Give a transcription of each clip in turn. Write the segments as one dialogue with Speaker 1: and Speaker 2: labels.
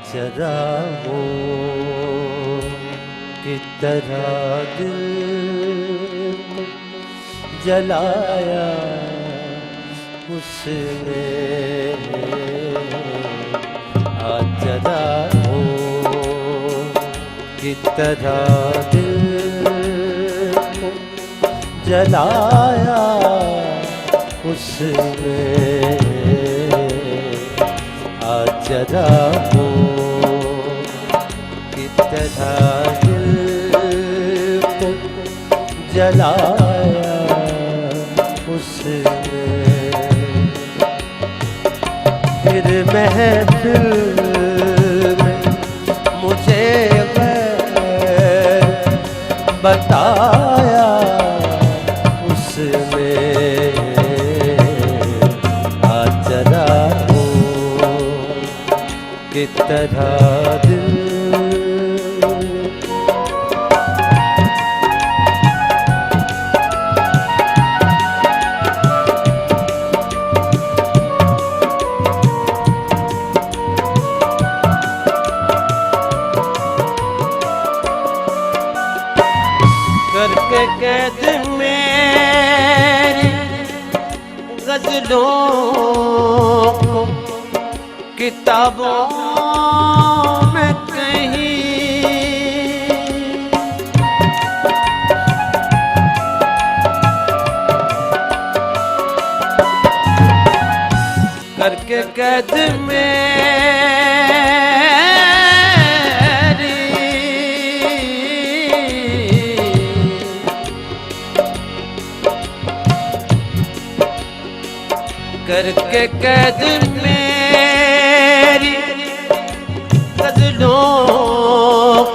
Speaker 1: जरा वो की तरह दिल को जलाया उसने, आज जरा वो की तरह दिल को जलाया उसने, आज जरा वो तरह दिल को जलाया उसने। फिर महफिल में मुझे गैर बताया उसने, आज जरा वो की तरह दिल करके कैद मेरी गजलों को किताबों में कहीं, करके कैद करके कैद मेरी गजलों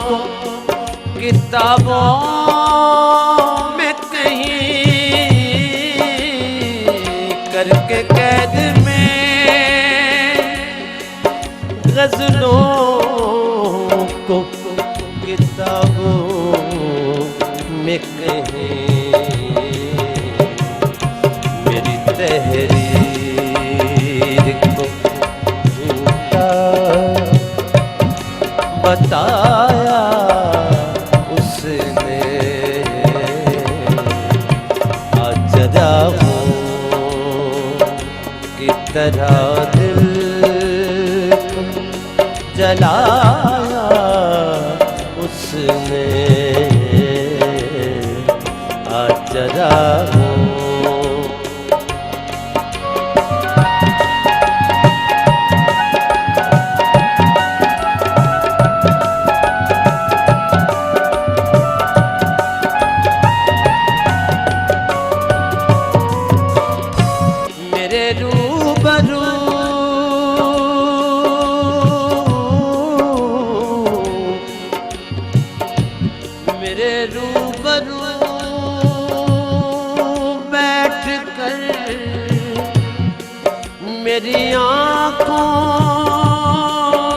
Speaker 1: को किताबों में कहीं, करके कैद में गजलों को किताबों में कहीं, मेरी तहरीर बताया उसने, आज जरा वो की तरह दिल को जलाया उसने, आज जरा वो रूबरू मेरे रूबरू बैठ कर मेरी आँखों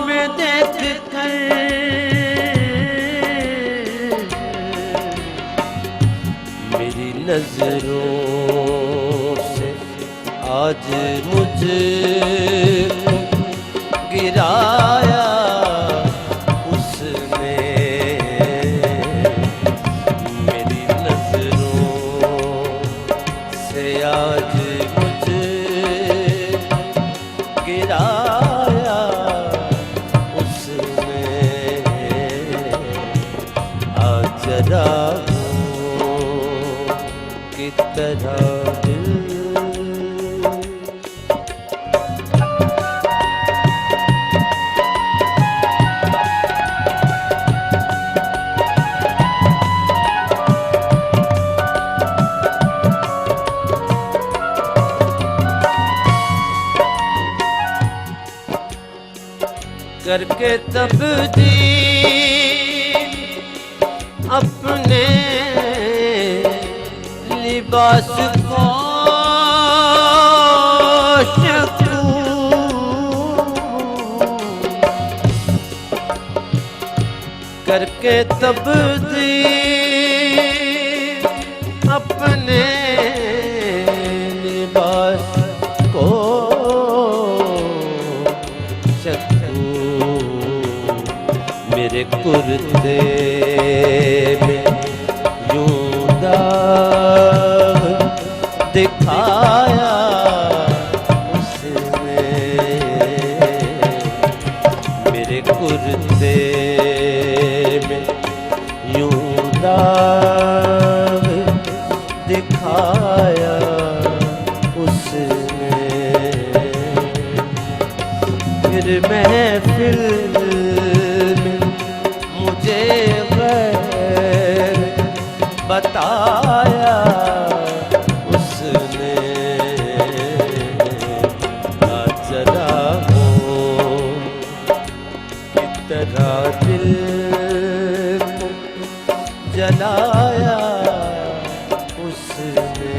Speaker 1: में देख कर मेरी नजरों आज मुझे गिराया उसने, मेरी नजरों से आज मुझे गिराया उसने, आज जरा की तरह करके तब्दील अपने लिबास को करके तब्दील अपने लिबास को मेरे कुर्ते में यूं दाग दिखाया उसने, मेरे कुर्ते में यूं दाग दिखाया उसने। फिर महफिल बताया उसने। जरा हो कितना दिल को जलाया उसने।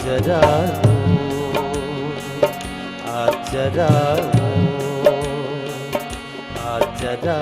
Speaker 1: जरा हो जरा हो जरा